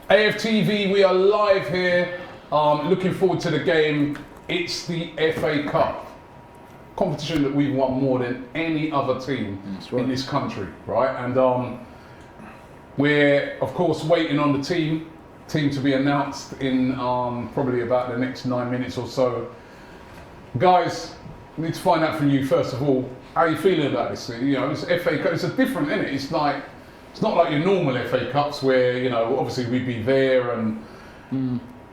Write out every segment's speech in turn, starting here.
AFTV, we are live here. Looking forward to the game. It's the FA Cup competition that we've won more than any other team in this country, right? And we're of course waiting on the team to be announced in probably about the next 9 minutes or so. Guys, I need to find out from you first of all, how are you feeling about this? You know, it's FA Cup. It's a different, isn't it? It's not like your normal FA Cups where, you know, obviously we'd be there and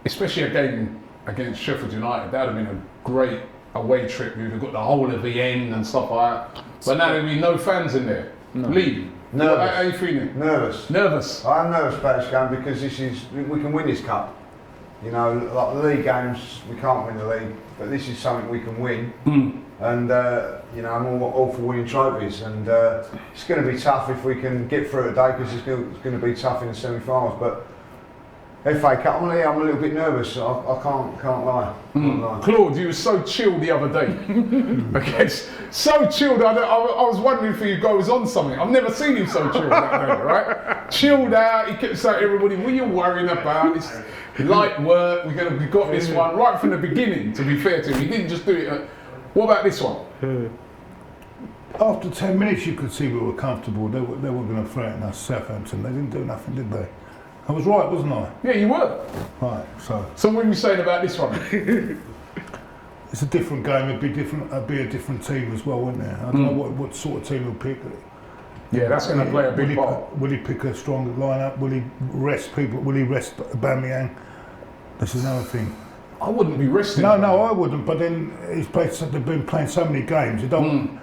especially a game against Sheffield United, that would have been a great away trip. We'd have got the whole of the end and stuff like that. But now there'll be no fans in there. No. Lee, nervous. How are you feeling? Nervous. Nervous? I'm nervous about this game because we can win this cup. You know, like the league games, we can't win the league, but this is something we can win. And you know, I'm all for winning trophies, and it's going to be tough if we can get through a day because it's going to be tough in the semi-finals. But FA Cup, I'm a little bit nervous. I can't lie. Claude, you were so chilled the other day. Okay, so chilled. I was wondering if you guys was on something. I've never seen him so chilled that day, right? Chilled out. He kept saying to everybody, "What are you worrying about? It's light work. We got this one right from the beginning." To be fair to him, he didn't just do it. What about this one? After 10 minutes, you could see we were comfortable. They were going to threaten us, Southampton. They didn't do nothing, did they? I was right, wasn't I? Yeah, you were. Right, so what are you saying about this one? It's a different game. It'd be a different team as well, wouldn't it? I don't know what sort of team he'll pick. Yeah, that's going to play a big part. Will he pick a stronger lineup? Will he rest people? Will he rest Aubameyang? This is another thing. I wouldn't be resting. No, I wouldn't. But then they've been playing so many games. You don't.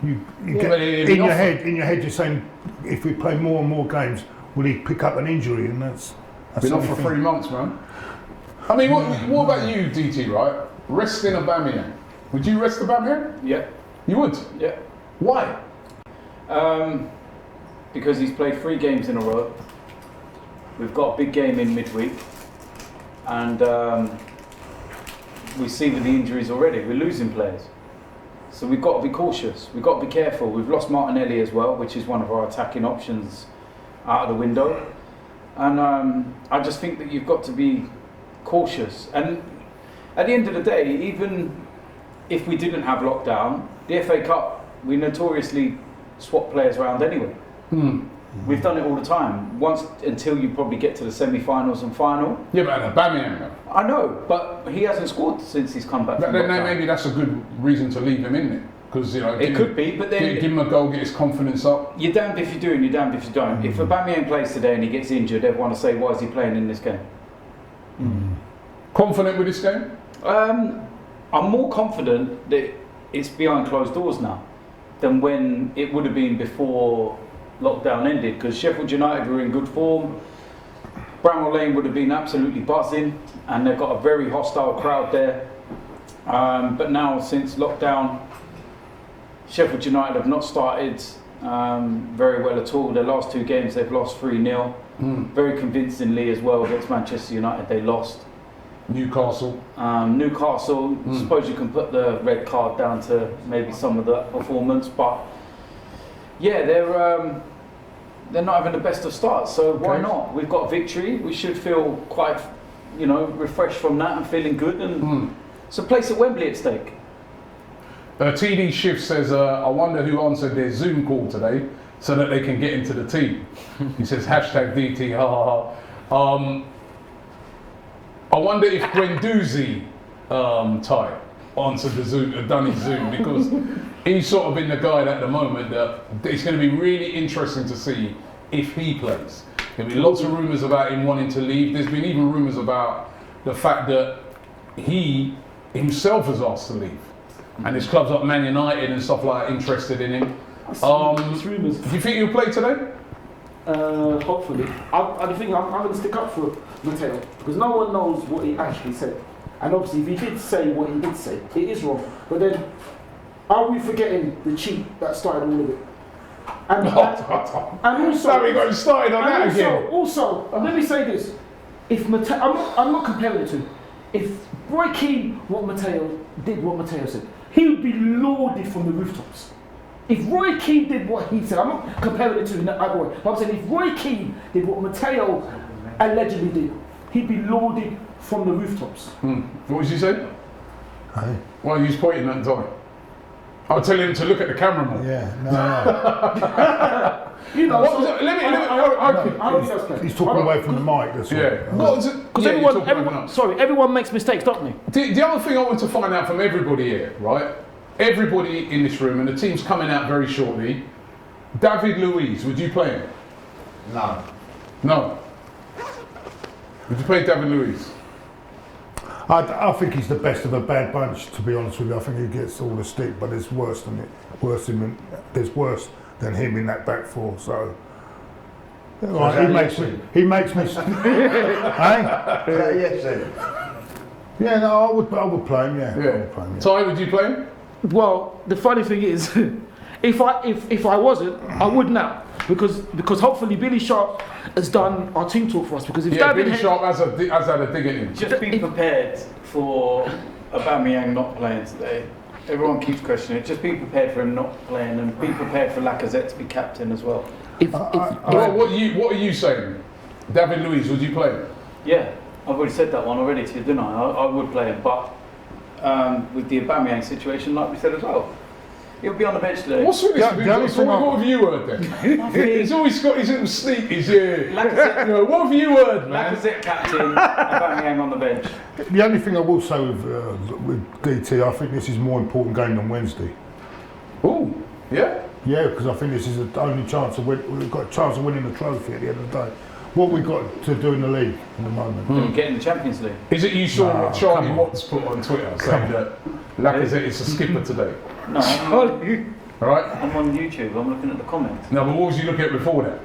You get in your head. You're saying if we play more and more games, will he pick up an injury? And that's been off for 3 months, man. I mean, what about you, DT? Right, resting Aubameyang. Would you rest Aubameyang? Yeah. You would? Yeah. Why? Because he's played 3 games in a row. We've got a big game in midweek, and we see with the injuries already, we're losing players. So we've got to be cautious. We've got to be careful. We've lost Martinelli as well, which is one of our attacking options out of the window. And I just think that you've got to be cautious. And at the end of the day, even if we didn't have lockdown, the FA Cup, we notoriously swap players around anyway. We've done it all the time. Once until you probably get to the semi-finals and final. Yeah, but Aubameyang though. I know, but he hasn't scored since he's come back. Then maybe that's a good reason to leave him in it, because you know it could be. But then give him a goal, get his confidence up. You're damned if you do, and you're damned if you don't. If Aubameyang plays today and he gets injured, everyone will say, "Why is he playing in this game?" Confident with this game? I'm more confident that it's behind closed doors now than when it would have been before lockdown ended, because Sheffield United were in good form. Bramall Lane would have been absolutely buzzing, and they've got a very hostile crowd there. But now, since lockdown, Sheffield United have not started very well at all. Their last 2 games they've lost 3-0. Very convincingly as well against Manchester United they lost. Newcastle. I suppose you can put the red card down to maybe some of that performance, but yeah, they're not having the best of starts, so why not? We've got a victory. We should feel quite, refreshed from that and feeling good. And it's a place at Wembley at stake. TD Shift says, I wonder who answered their Zoom call today so that they can get into the team. He says, #DT, ha ha ha. I wonder if Guendouzi Ty answered the Zoom, done his Zoom, because he's sort of been the guy at the moment that it's going to be really interesting to see if he plays. There'll be lots of rumours about him wanting to leave. There's been even rumours about the fact that he himself has asked to leave. And there's clubs like Man United and stuff like that interested in him. Do you think he'll play today? Hopefully. I think I'm going to stick up for Matteo, because no one knows what he actually said. And obviously, if he did say what he did say, it is wrong. But then, are we forgetting the cheat that started all of it? And also, now we got started on that again. Also, let me say this: if Matteo, I'm not comparing the two. If Roy Keane, what Matteo said, he would be lauded from the rooftops. If Roy Keane did what he said, I'm not comparing the two in either way. But I'm saying if Roy Keane did what Matteo allegedly did, he'd be lauded from the rooftops. What was you saying? Hey. Well, he was pointing at the time. I'll tell him to look at the camera more. Yeah, no. You know, What was it? Let me. I hope he does play. He's talking away from the mic, that's all. Yeah. What was it? Because Yeah, you're talking about that. everyone makes mistakes, don't they? The other thing I want to find out from everybody here, right? Everybody in this room, and the team's coming out very shortly. David Luiz, would you play him? No. No. Would you play David Luiz? I think he's the best of a bad bunch, to be honest with you. I think he gets all the stick, but there's worse than it. There's worse than him in that back four. So right, he makes me. Hey? Yes, then. Yeah, no, I would play him. Yeah, I Yeah. would play him, yeah. Ty, would you play him? Well, the funny thing is, if I wasn't, I would now. Because hopefully Billy Sharp has done our team talk for us. Because if David Billy Sharp has had a dig at him. Just be prepared for Aubameyang not playing today. Everyone keeps questioning it. Just be prepared for him not playing, and be prepared for Lacazette to be captain as well. Well, what are you saying? David Luiz, would you play him? Yeah, I've already said that one already to you, didn't I? I would play him, but with the Aubameyang situation, like we said as well, he'll be on the bench today. What's with this? What have you heard then? He's always got his little sneakers, yeah. Lacazette, What have you heard, man? Lacazette captain, Aubameyang on the bench. The only thing I will say with DT, I think this is a more important game than Wednesday. Oh, yeah? Yeah, because I think this is the only chance of we've got a chance of winning the trophy at the end of the day. What we've got to do in the league at the moment. Get in the Champions League. Is it you saw what Charlie come on. Watts put on Twitter saying that Lacazette is a skipper today? No, Alright? I'm on YouTube, I'm looking at the comments. No, but what was you looking at before that?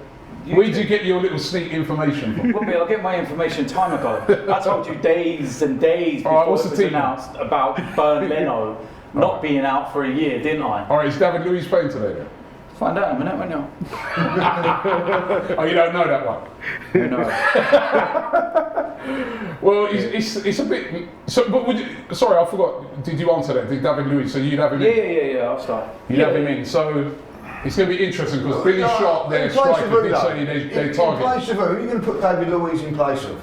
Where did you get your little sneak information from? Robbie, I'll get my information time ago. I told you days and days before what's it the was team? announced about Bernd Leno not being out for a year, didn't I? Alright, is David Luiz playing today then? Find out in a minute, won't you? Oh, you don't know that one? Who knows? Well, it's a bit. So, but sorry, I forgot. Did you answer that? Did David Luiz? So you'd have him in? Yeah, I'll start. You'd have him in. So it's going to be interesting because Billy Sharp, their striker, did say they target. In place of who? Who are you going to put David Luiz in place of?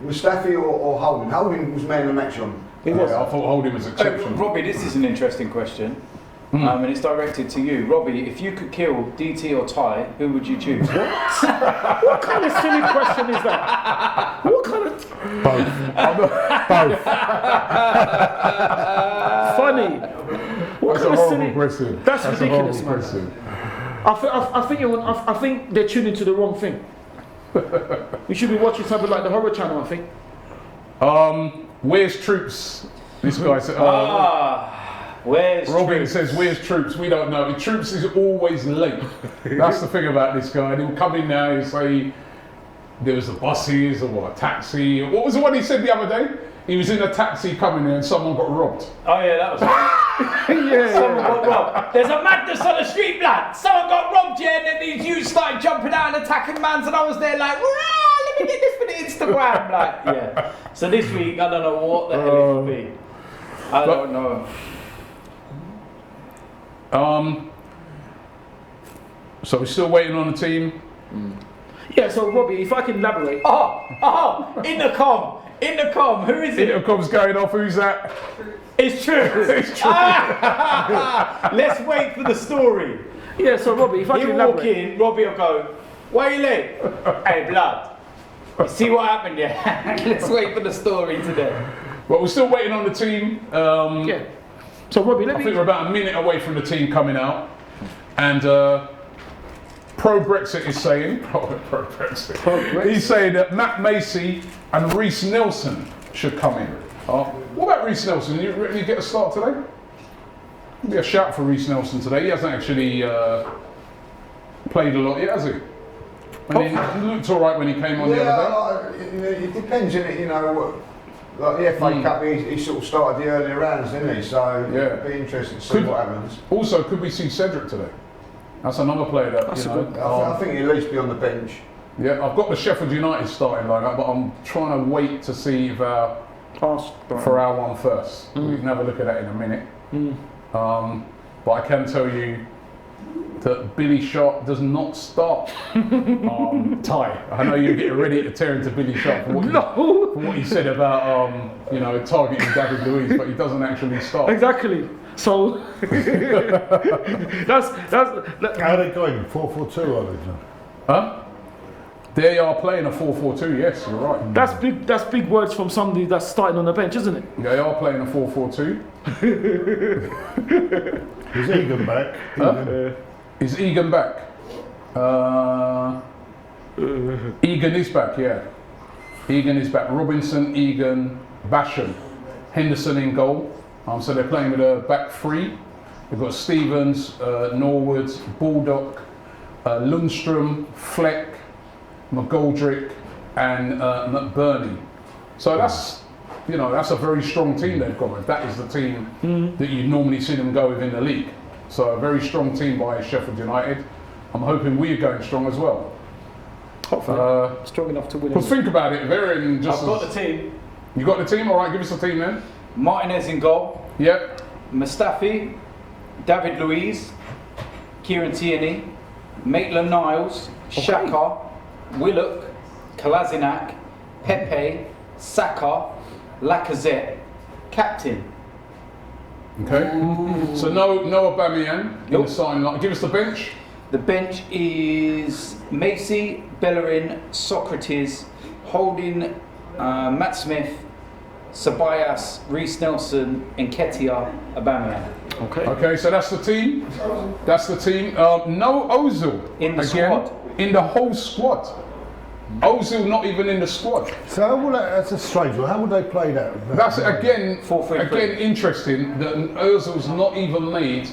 Mustafi or Holding? Holding was man of the match on. I thought Holding was exceptional. Robbie, this is an interesting question. And it's directed to you. Robbie, if you could kill DT or Ty, who would you choose? What kind of silly question is that? What kind of Both. funny? What That's kind a of horrible silly? question. That's a ridiculous, horrible man. question. I think they're tuning to the wrong thing. We should be watching something like the Horror Channel, I think. Where's Troops? This guy said. Where's Robin Troops? says, where's Troops? We don't know. Troops is always late. That's the thing about this guy. He'll come in now and say, there was the buses or what, a taxi. What was the one he said the other day? He was in a taxi coming there and someone got robbed. Oh yeah, that was right. Someone got robbed. There's a madness on the street, lad. Someone got robbed, yeah, and then these youths started jumping out and attacking mans, and I was there like, let me get this for the Instagram, like, yeah. So this week, I don't know what the hell it will be. I don't know. So we're still waiting on the team. Yeah, so Robbie, if I can elaborate. Intercom, who is it? Intercom's going off, who's that? It's true. It's true. Let's wait for the story. Yeah, so Robbie, if I can He'll walk elaborate. in, Robbie will go, why are you late? Hey, blood. You see what happened here? Let's wait for the story today. Well, we're still waiting on the team. Yeah. So Robbie, I think we're about a minute away from the team coming out. And pro-Brexit is saying, pro-Brexit, he's saying that Matt Macy and Reece Nelson should come in. What about Reece Nelson? You ready to get a start today? Be a shout for Reece Nelson today. He hasn't actually played a lot yet, has he? He looked all right when he came on the other day. It depends, innit? You know, like the FA Cup, he sort of started the earlier rounds, didn't he? So it'd be interesting to see what happens. Also, could we see Cedric today? That's another player that, I think he'll at least be on the bench. Yeah, I've got the Sheffield United starting lineup, but I'm trying to wait to see if for our one first. We can have a look at that in a minute. But I can tell you, that Billy Sharp does not start. Ty, I know you're getting ready to tear into Billy Sharp for what he said about targeting David Luiz, but he doesn't actually start. Exactly. So that's How are they going? 4-4-2, are they? Huh? They are playing a 4-4-2, yes, you're right. that's big words from somebody that's starting on the bench, isn't it? They are playing a 4-4-2. Is Egan back? Is Egan back? Egan is back, yeah. Egan is back. Robinson, Egan, Basham, Henderson in goal. So they're playing with a back three. They've got Stevens, Norwood, Baldock, Lundstrom, Fleck, McGoldrick, and McBurney. So that's a very strong team they've got with. That is the team that you normally see them go with in the league. So a very strong team by Sheffield United. I'm hoping we're going strong as well. Hopefully, strong enough to win. Well, think about it. I've got the team. You got the team? All right, give us the team then. Martinez in goal. Yep. Mustafi, David Luiz, Kieran Tierney, Maitland-Niles, Xhaka, Willock, Kolasinac, Pepe, Saka, Lacazette, captain. Okay. So no Aubameyang in the starting line. Give us the bench. The bench is Macy, Bellerin, Socrates, Holding, Matt Smith, Ceballos, Reece Nelson, Nketiah, Aubameyang. Okay, so that's the team. That's the team. No Ozil In the again, squad. in the whole squad. Ozil not even in the squad. So that's a strange one. How would they play that? That's again 4-3-3. interesting that Ozil's not even made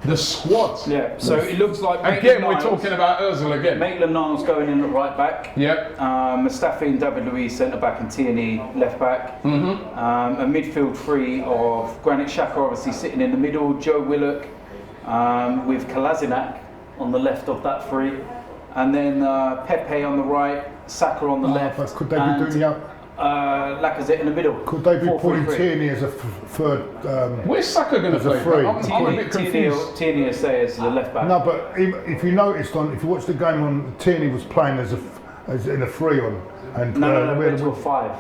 the squad. Yeah, so it looks like Again, we're Maitland-Niles- talking about Ozil again. Maitland-Niles going in at right back. Yep. Mustafi and David Luiz centre back and Tierney left back. A midfield three of Granit Xhaka obviously sitting in the middle, Joe Willock with Kolasinac on the left of that three, and then Pepe on the right, Saka on the left, But could they be and doing the Lacazette in the middle. Could they be 4-3-3. putting Tierney as a third? Where's Saka going to As a play? free. I'm a bit confused. Tierney is there as the left back. No, but if you noticed if you watched the game on, Tierney was playing as in a free on, and No, went to a 5.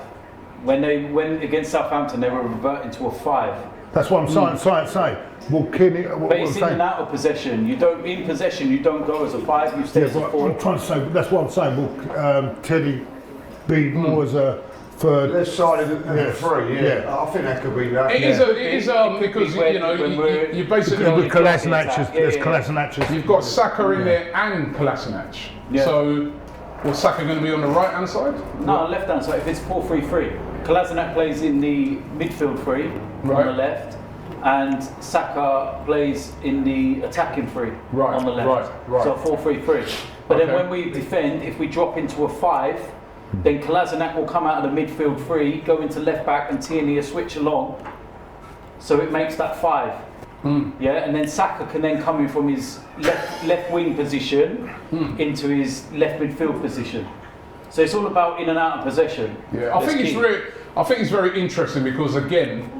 When they went against Southampton, they were reverting to a 5. That's what I'm trying to say. Well, Tierney, But it's in and out of possession. You don't go as a 5. You stay Yeah, as a but 4. I'm trying to say. That's what I'm saying. Will Tierney be more as a third? Left sided and three, Yeah. I think that could be that. It is could because be when you basically With Kolasinac, there's yeah. Kolasinac. you've got Saka in there and Kolasinac. Yeah. So, was Saka going to be on the right hand side? No, left hand side. If it's 4-3-3, Kolasinac plays in the midfield three Right. on the left, and Saka plays in the attacking three Right, on the left. right. So 4-3-3. But then Okay. when we defend, if we drop into a 5, then Kolasinac will come out of the midfield three, go into left back, and Tierney a switch along. So it makes that 5. Yeah, and then Saka can then come in from his left wing position into his left midfield position. So it's all about in and out of possession. Yeah, I think it's very interesting because again,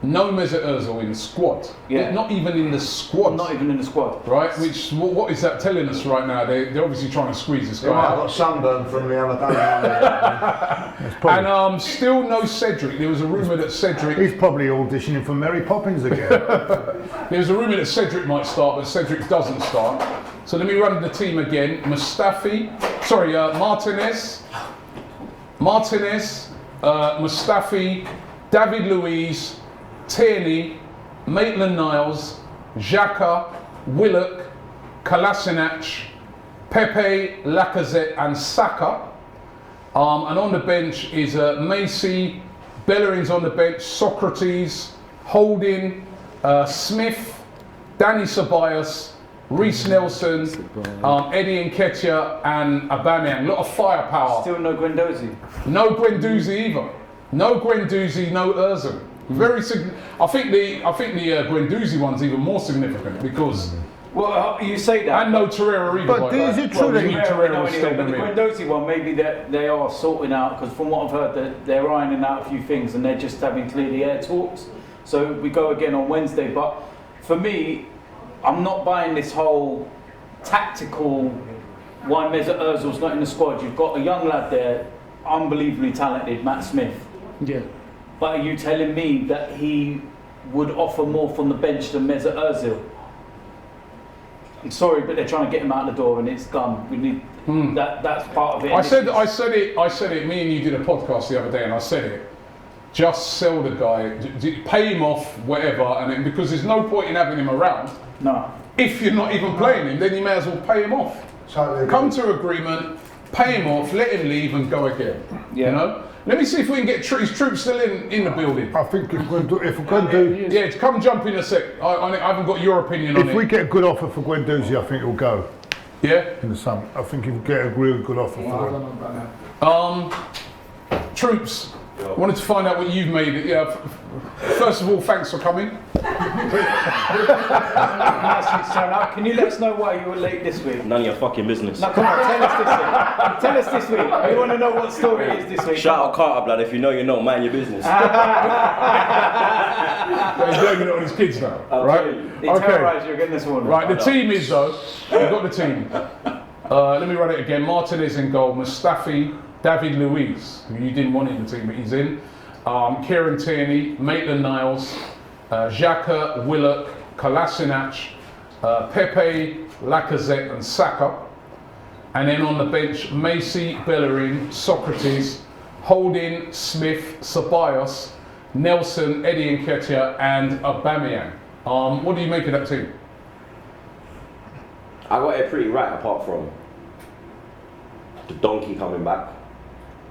no Mesut Ozil in the squad. Yeah. Not even in the squad. Not even in the squad. Right, which what is that telling us right now? They're obviously trying to squeeze this They guy might have out. got sunburn from the other day. And still no Cedric. There was a rumour that Cedric. He's probably auditioning for Mary Poppins again. There was a rumour that Cedric might start, but Cedric doesn't start. So let me run the team again. Martinez, Mustafi, David Luiz, Tierney, Maitland-Niles, Xhaka, Willock, Kolasinac, Pepe, Lacazette and Saka. And on the bench is Macy, Bellerin's on the bench, Socrates, Holding, Smith, Danny Ceballos, Reece Nelson, Eddie Nketiah and Aubameyang. A lot of firepower. Still no Guendouzi. No Guendouzi either. No Guendouzi, no Ozil. Very I think the Guendouzi one's even more significant because Well, you say that. and no Torreira either. But by the is way. it true that you he- need Torreira still But in the the mid. Guendouzi one, maybe they are sorting out, because from what I've heard, they're ironing out a few things and they're just having clear the air talks. So we go again on Wednesday. But for me, I'm not buying this whole tactical why Mesut Ozil's not in the squad. You've got a young lad there, unbelievably talented, Matt Smith. Yeah. But are you telling me that he would offer more from the bench than Mesut Ozil? I'm sorry, but they're trying to get him out the door, and it's done. We need that's part of it. I said it. Me and you did a podcast the other day, and I said it. Just sell the guy, pay him off, whatever, and then, because there's no point in having him around. No. If you're not even playing him, then you may as well pay him off. Totally Come to agreement, pay him off, let him leave, and go again. Yeah. You know. Let me see if we can get his troops still in the building. I think if we're going to do, Yeah, come jump in a sec. I haven't got your opinion on it. if we get a good offer for Guendouzi, I think he'll go Yeah. in the summer. I think if we get a real good offer for him. Troops. Wanted to find out what you've made. Yeah. First of all, thanks for coming. Can you let us know why you were late this week? None of your fucking business. No, come on, tell us this week. Tell us this week. We want to know what story it is this week. Shout out Carter, blood. If you know, you know. Mind your business. He's blaming it on his kids now, right? He terrorised you again this morning. Right, the team is though. We've got the team. Let me run it again. Martinez in goal. Mustafi, David Luiz, who you didn't want in the team, but he's in. Kieran Tierney, Maitland-Niles, Xhaka, Willock, Kolasinac, Pepe, Lacazette and Saka. And then on the bench, Macy, Bellerin, Socrates, Holding, Smith, Ceballos, Nelson, Eddie Nketiah and Aubameyang. What do you make of that team? I got it pretty right apart from the donkey coming back.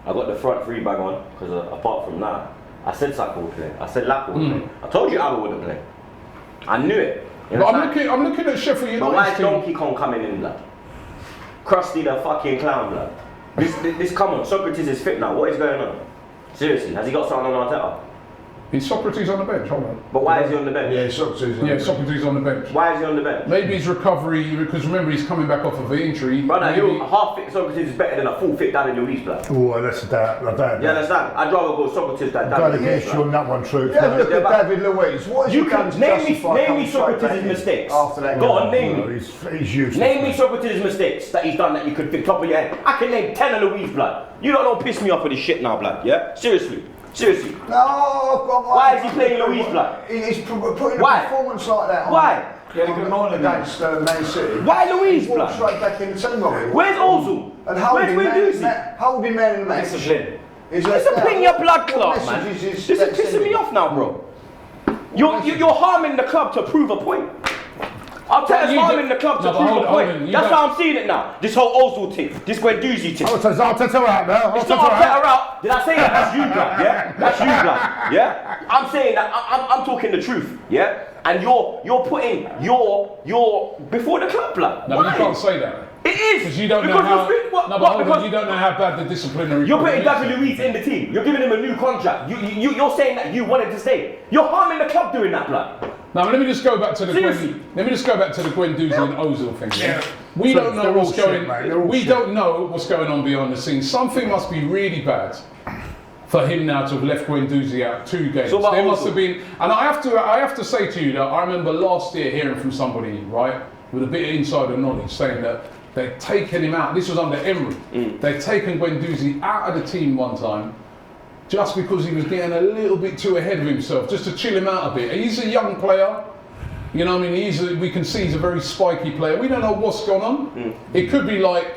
I got the front three bang on because apart from that, I said Saka would play. I said Lap would play. I told you Abba wouldn't play. I knew it. You But understand? I'm looking at Sheffield United. But why is team. Donkey Kong coming in, blood? Krusty the fucking clown, blood. This come on, Socrates is fit now. What is going on? Seriously, has he got something on Arteta? Is Socrates on the bench? Hold on. But why is he on the bench? Yeah, Socrates. Yeah, Socrates on the bench. Why is he on the bench? Maybe his recovery, because remember he's coming back off of an injury. Brother, Maybe- half fit Socrates is better than a full fit David Luiz, blood. Oh, that's a doubt. You understand? I'd rather go Socrates than Going David against Luiz. you on that one, Truth. Yeah, look Yeah, at but- David Luiz. What has You he done can to name me justify coming straight back Socrates' in mistakes. after that Go game? on, name No, me. he's useless. Name me Socrates' mistakes that he's done that you could think top of your head. I can name 10 of Louise, blood. You don't piss me off with this shit now, blood, yeah? Seriously. Seriously. No, I've got one. Why is he playing Luiz, blood? He's putting Why? a performance like that on. Why? He had a good morning against Man City. Why Louise, He walked blood? straight back in the team. Where's Ozil? And Where's Guendouzi? holding man in the match. Discipline. Discipline your blood clot, What man. message This is is pissing me off now, bro. You're harming the club to prove a point. Arteta's You harming do- the club to No, but prove hold a on, point. hold on, you That's don't- how I'm seeing it now. This whole Ozil thing, this Guendouzi thing. I'll Arteta out now. It's not Arteta out. Did I say that? That's you, blood. Yeah, that's you, blood. Yeah. I'm saying that. I'm talking the truth. Yeah. And you're putting your before the club, blood. No, but you can't say that. It is Because you don't know because how. you're fit- what, No, but what, hold on, because you don't know how bad the disciplinary. you're putting problem David is. Luiz in the team. You're giving him a new contract. You're saying that you wanted to stay. You're harming the club doing that, blood. Now let me just go back to the Seriously? Guendouzi and Ozil thing. Yeah. We So don't know they're what's all shit, going. mate, they're all We shit. don't know what's going on behind the scenes. Something must be really bad for him now to have left Guendouzi out 2 games. So what There must Ozil? have been, and I have to say to you that I remember last year hearing from somebody, right, with a bit of insider knowledge, saying that they'd taken him out. This was under Emery. They'd taken Guendouzi out of the team one time, just because he was getting a little bit too ahead of himself, just to chill him out a bit. He's a young player. You know what I mean? We can see he's a very spiky player. We don't know what's gone on. It could be like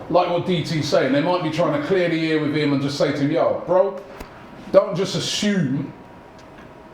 what DT's saying. They might be trying to clear the air with him and just say to him, yo, bro, don't just assume.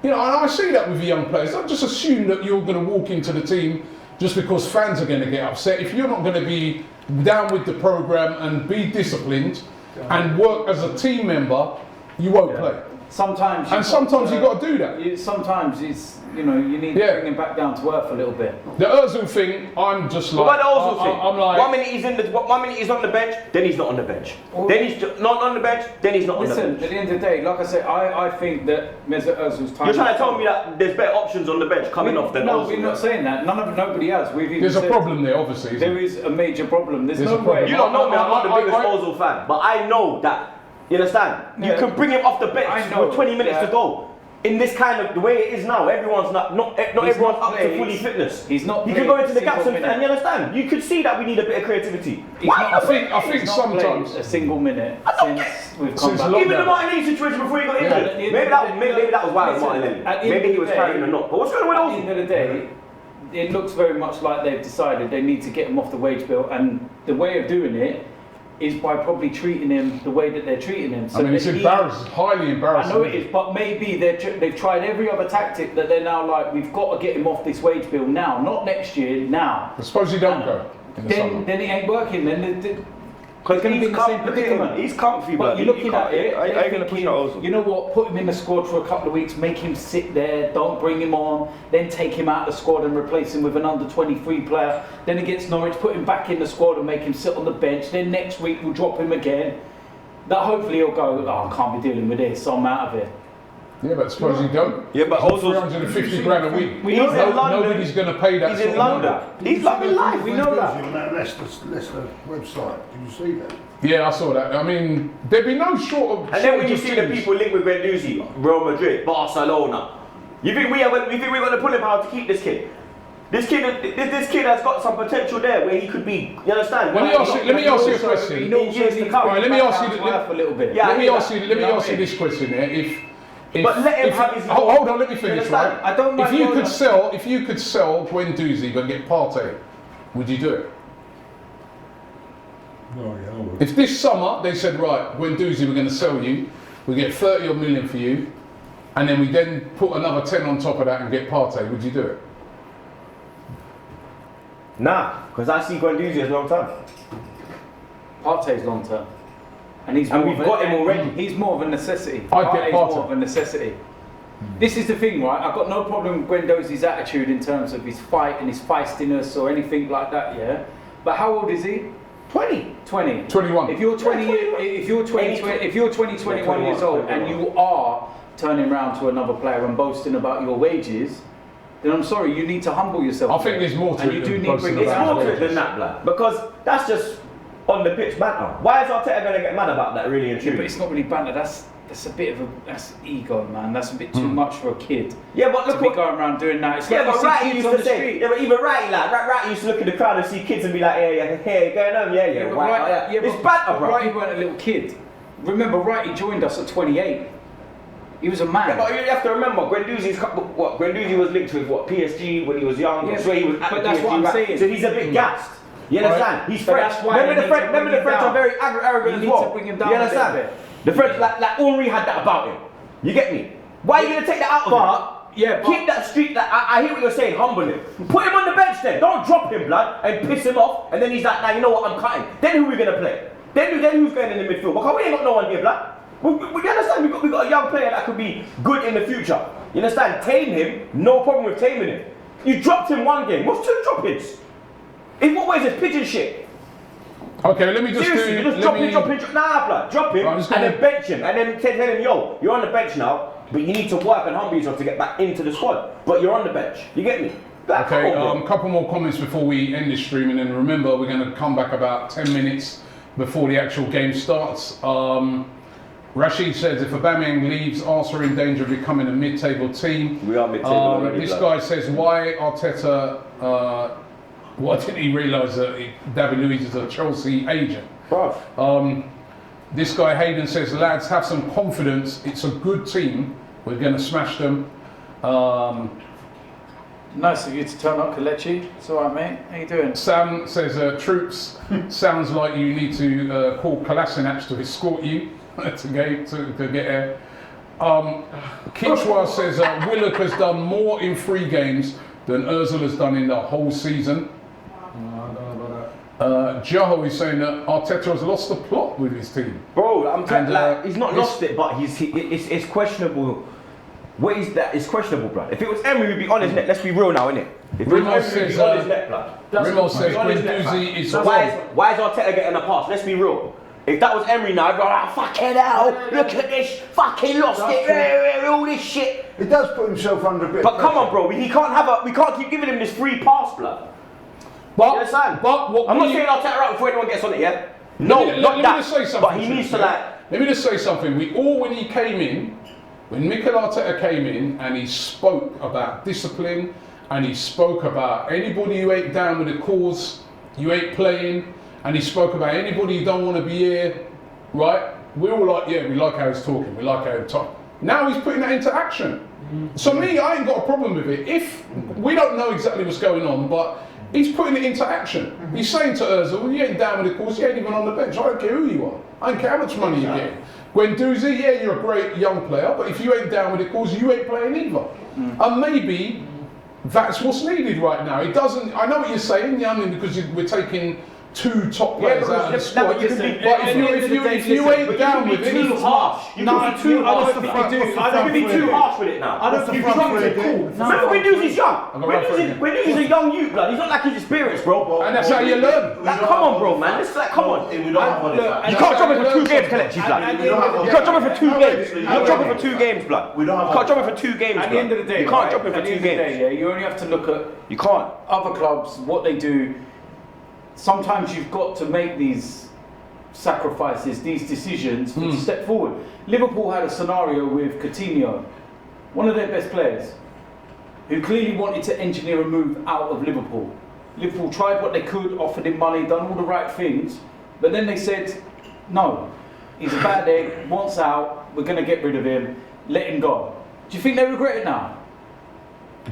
You know, and I see that with the young players. Don't just assume that you're going to walk into the team just because fans are going to get upset. If you're not going to be down with the programme and be disciplined and work as a team member, you won't play. Sometimes. And sometimes you've got to do that. Sometimes it's you need to bring him back down to earth a little bit. The Ozil thing, I'm just like. What about the Ozil thing? I'm like. 1 minute he's one minute he's on the bench, then he's not on the bench. Then he's not on the bench, then he's not on the Listen, bench. at the end of the day, like I said, I think that Mesut Ozil's time. You're trying to tell me that there's better options on the bench coming off than No, Ozil. we're not saying that. Nobody has. We've even There's a said problem there, obviously. There is a major problem. There's There's no a problem. way. You don't know me, I'm not the biggest I- Ozil fan, but I know that. You understand? You Yeah. can bring him off the bench I know, with 20 minutes yeah. to go. in this kind of the way it is now, everyone's not everyone's up to fully fitness. He's not. You can go into the gaps and minute. you understand. You could see that we need a bit of creativity. I think He's not sometimes. played a single minute since we've come Since back. lockdown. Even the Martinelli situation before he got injured. Yeah. Maybe that was why it was Martinelli. At the end Maybe of he was the carrying day- a knock. But what's going on At with the Ozil? end of the day, it looks very much like they've decided they need to get him off the wage bill, and the way of doing it is by probably treating him the way that they're treating him. I mean, it's embarrassing, highly I embarrassing. know it is, but maybe they've tried every other tactic that they're now like, we've got to get him off this wage bill now, not next year, now. I suppose you don't go in the summer. Then it ain't working. Then Because going to be in the same predicament. He's comfy, But you're looking at it, I they're ain't going to push thinking, that Ozil. you know what, put him in the squad for a couple of weeks, make him sit there, don't bring him on, then take him out of the squad and replace him with an under-23 player. Then against Norwich, put him back in the squad and make him sit on the bench. Then next week we'll drop him again. That hopefully he'll go, oh, I can't be dealing with this, so I'm out of it. Yeah, but suppose you don't. Yeah, but It's also 350 grand a week. We know that Nobody's going to pay that. He's sort in of money. London. He's loving life. We know that. On that Leicester website. Did you see that? Yeah, I saw that. I mean, there'd be no short of. And then when you shortage see of the teams. people linked with Guendouzi, Real Madrid, Barcelona, you think we're going to pull him out to keep this kid? This kid has got some potential there where he could be. You understand? Let me ask you a question. Right, let me ask you. A little bit. Yeah, Let me I ask you. hear Let me that. ask you this question. Yeah? If But let him have his. hold on, let me finish. understand? Right. I don't If mind you going could on. sell, Guendouzi but get Partey, would you do it? No, yeah, I would. If this summer they said, right, Guendouzi, we're going to sell you, we get 30 odd million for you, and then we then put another 10 on top of that and get Partey, would you do it? Nah, because I see Guendouzi as long term. Partey's long term. And we've got him already. He's more of a necessity. I'd get Partey's Partey. more of a necessity. This is the thing, right? I've got no problem with Guendouzi's attitude in terms of his fight and his feistiness or anything like that, yeah? But how old is he? 20. 20. 21. If you're 20, if you're 21 years old and you are turning around to another player and boasting about your wages, then I'm sorry, you need to humble yourself. I think there's more to and it you than do need boasting bring It's about more to it wages. than that, blood. Because that's just on the pitch banter. Why is Arteta going to get mad about that, really and Yeah, but truly? it's not really banter. That's a bit of that's ego, man. That's a bit too much for a kid. Yeah, but To look be what. going around doing that. It's Yeah, like but you see Ratty kids used on to the say. street. Yeah, but even Ratty, like Ratty used to look at the crowd and see kids and be like, hey, going home, yeah, Yeah, but right, Wright- yeah, it's but banter, bro. Wrighty weren't a little kid. Remember, Wrighty joined us at 28. He was a man. Yeah, but you have to remember, Guendouzi was linked with PSG when he was young. Yeah, That's where he was at but the that's PSG, what I'm right? saying. So he's a bit gassed. You understand? He's But French. that's why Remember you the need to bring him French are down. very arrogant You as need well. to bring him down You a little understand? bit. The French, like Henri had that about him. You get me? Why are you gonna take that out of him? Keep that street. I hear what you're saying. Humble him. Put him on the bench then. Don't drop him, blood, and piss him off. And then he's like, nah, you know what? I'm cutting. Then who are we gonna play? Then who's going in the midfield? Because we ain't got no one here, blood. We understand? We got a young player that could be good in the future. You understand? Tame him. No problem with taming him. You dropped him one game. What's 2 droppings? In what way is this pigeon shit? Okay, let me just Seriously, you just drop him. Nah, blood. Drop him Right, I'm just gonna- and then bench him. And then tell him, yo, you're on the bench now, but you need to work and humble yourself to get back into the squad. But you're on the bench. You get me? Like, Okay, come on, bro. couple more comments before we end this stream, and then remember we're going to come back about 10 minutes before the actual game starts. Rashid says if Aubameyang leaves, Arsenal are in danger of becoming a mid-table team. We are mid-table already, This blood. guy says why Arteta. Why didn't he realise that David Luiz is a Chelsea agent? Bruv. This guy Hayden says, lads, have some confidence. It's a good team. We're going to smash them. Nice of you to turn up, Kalechi. It's all right, mate. How you doing? Sam says, troops, sounds like you need to call Kolasinac to escort you to get here. Kinchwa says, Willock has done more in 3 games than Ozil has done in the whole season. Joho is saying that Arteta has lost the plot with his team. Bro, I'm telling you, And, he's not lost it, but it's questionable. What is that? It's questionable, blood. If it was Emery, we'd be on his neck. Let's be real now, innit? If it was Remo Emery, we'd says, be on his neck, blood. Remo says Be on his neck, Guendouzi blood. is So why is Arteta getting a pass? Let's be real. If that was Emery now, I'd be like, fucking hell, look at this, fucking lost it, all this shit. He does put himself under a bit But of come on, pressure. bro, we can't keep giving him this free pass, blood. You understand? I'm not saying Arteta out before anyone gets on it, yeah? No, let not me that. just say something. But he needs to like. Let me just say something. We all, when he came in, When Mikel Arteta came in and he spoke about discipline and he spoke about anybody who ain't down with the cause, you ain't playing, and he spoke about anybody who don't want to be here, right? We're all like, yeah, we like how he's talking, we like how he's talking. Now he's putting that into action. So me, I ain't got a problem with it. If we don't know exactly what's going on, but he's putting it into action. He's saying to Ozil, you ain't down with the cause, you ain't even on the bench. I don't care who you are. I don't care how much money you get. Guendouzi, yeah, you're a great young player, but if you ain't down with the cause, you ain't playing either. And maybe that's what's needed right now. It doesn't. I know what you're saying, yeah, I mean, because we're taking 2 top players out of the squad. But if you ain't down with it, too harsh. You can be too harsh. I don't be too harsh with it now. I don't. You drop it. Cool. Remember, Guendouzi's young. Guendouzi's a young youth, blood. He's not like he's experienced, bro. And that's how you learn. Like, come on, bro, man. It's like, come on. We don't have one. You can't drop it for 2 games, Kelechi, blood. You can't drop it for 2 games. You can't drop it for 2 games, blood. We don't have. You can't drop it for 2 games. At the end of the day, you can't drop it for 2 games. Yeah, you only have to look at You can't. other clubs, what they do. Sometimes you've got to make these sacrifices, these decisions to step forward. Liverpool had a scenario with Coutinho, one of their best players, who clearly wanted to engineer a move out of Liverpool. Liverpool tried what they could, offered him money, done all the right things, but then they said, no, he's a bad egg, wants out, we're going to get rid of him, let him go. Do you think they regret it now?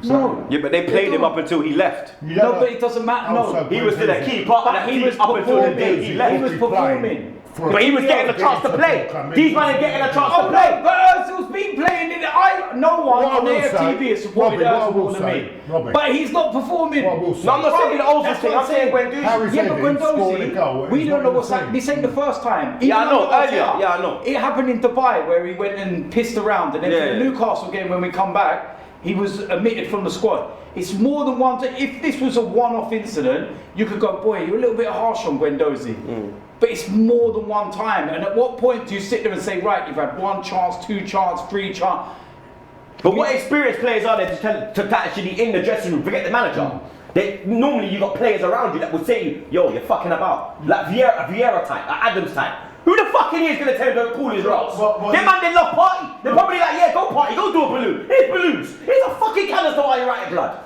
No. Yeah, but they played him up until he left. No, but it doesn't matter. No, He was still a key part of that team up until the day he left. He was performing. But he was getting a chance to play. These men are getting a chance to play. But Ozil's been playing in it. No one on AFTV has supported Ozil more than me. But he's not performing. No, I'm not saying the Ozil thing. I'm saying Guendouzi. Yeah, but Guendouzi, we don't know what's happening. This ain't the first time. Yeah, I know. Earlier. Yeah, I know. It happened in Dubai where he went and pissed around, and then for the Newcastle game when we come back, he was omitted from the squad. It's more than one. If this was a one-off incident, you could go, boy, you're a little bit harsh on Guendouzi. But it's more than one time. And at what point do you sit there and say, right, you've had 1 chance, 2 chance, 3 chance? But what experienced players are there to actually in the dressing room? Forget the manager. Normally you got players around you that would say, yo, you're fucking about. Like Vieira type, like Adams type. Who the fuck in here is going to tell him to cool his rocks? Them man, they love party. They're probably like, yeah, go party, go do a balloon. Here's balloons. Here's a fucking canister while you're at it, blood.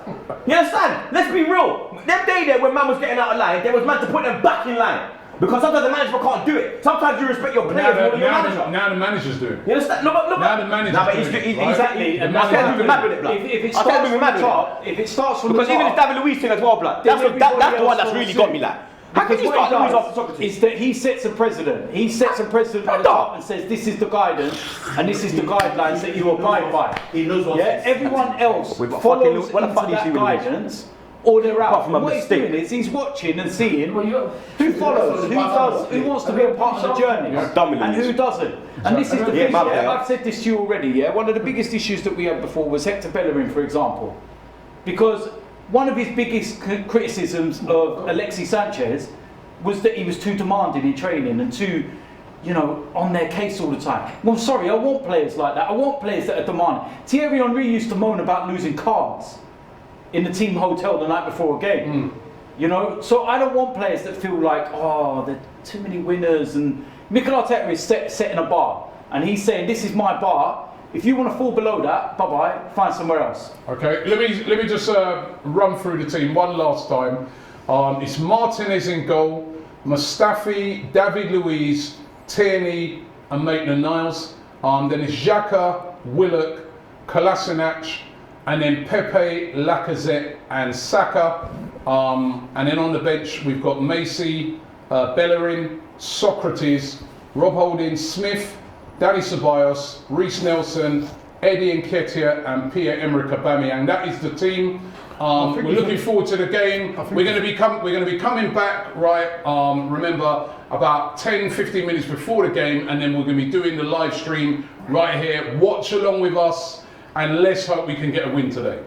You understand? Let's be real. Them day there when man was getting out of line, there was man to put them back in line. Because sometimes the manager can't do it. Sometimes you respect your players more than your manager. Now the manager's doing it. You understand? Look, now the manager's doing it. Exactly. And I can't be mad with it, blood. If it starts from the top, because even this David Luiz thing as well, blood. That's the one that's really got me like. How can you start Luiz off Socrates? Is that he sets a precedent. He sets a precedent at the top and says this is the guidance and this is the guidelines that you abide by. He knows what. Yeah, everyone else follows into that guidance. Or they're out. What he's doing is he's watching and seeing who follows, who does, who wants to be a part of the journey, and who doesn't. And this is the thing. I've said this to you already. Yeah, one of the biggest issues that we had before was Hector Bellerin, for example, because one of his biggest criticisms of Alexis Sanchez was that he was too demanding in training and too, on their case all the time. Well, sorry, I want players like that. I want players that are demanding. Thierry Henry used to moan about losing cards in the team hotel the night before a game. So I don't want players that feel like, oh, there are too many winners. And Mikel Arteta is setting a bar, and he's saying, this is my bar. If you want to fall below that, bye-bye, find somewhere else. Okay, let me just run through the team one last time. It's Martinez in goal, Mustafi, David Luiz, Tierney, and Maitland-Niles. Then it's Xhaka, Willock, Kolasinac, and then Pepe, Lacazette, and Saka. And then on the bench, we've got Macy, Bellerin, Socrates, Rob Holding, Smith, Danny Ceballos, Reece Nelson, Eddie Nketiah, and Pierre-Emerick Aubameyang. That is the team. We're looking forward to the game. We're going to be coming back, right? Remember, about 10-15 minutes before the game, and then we're going to be doing the live stream right here. Watch along with us, and let's hope we can get a win today.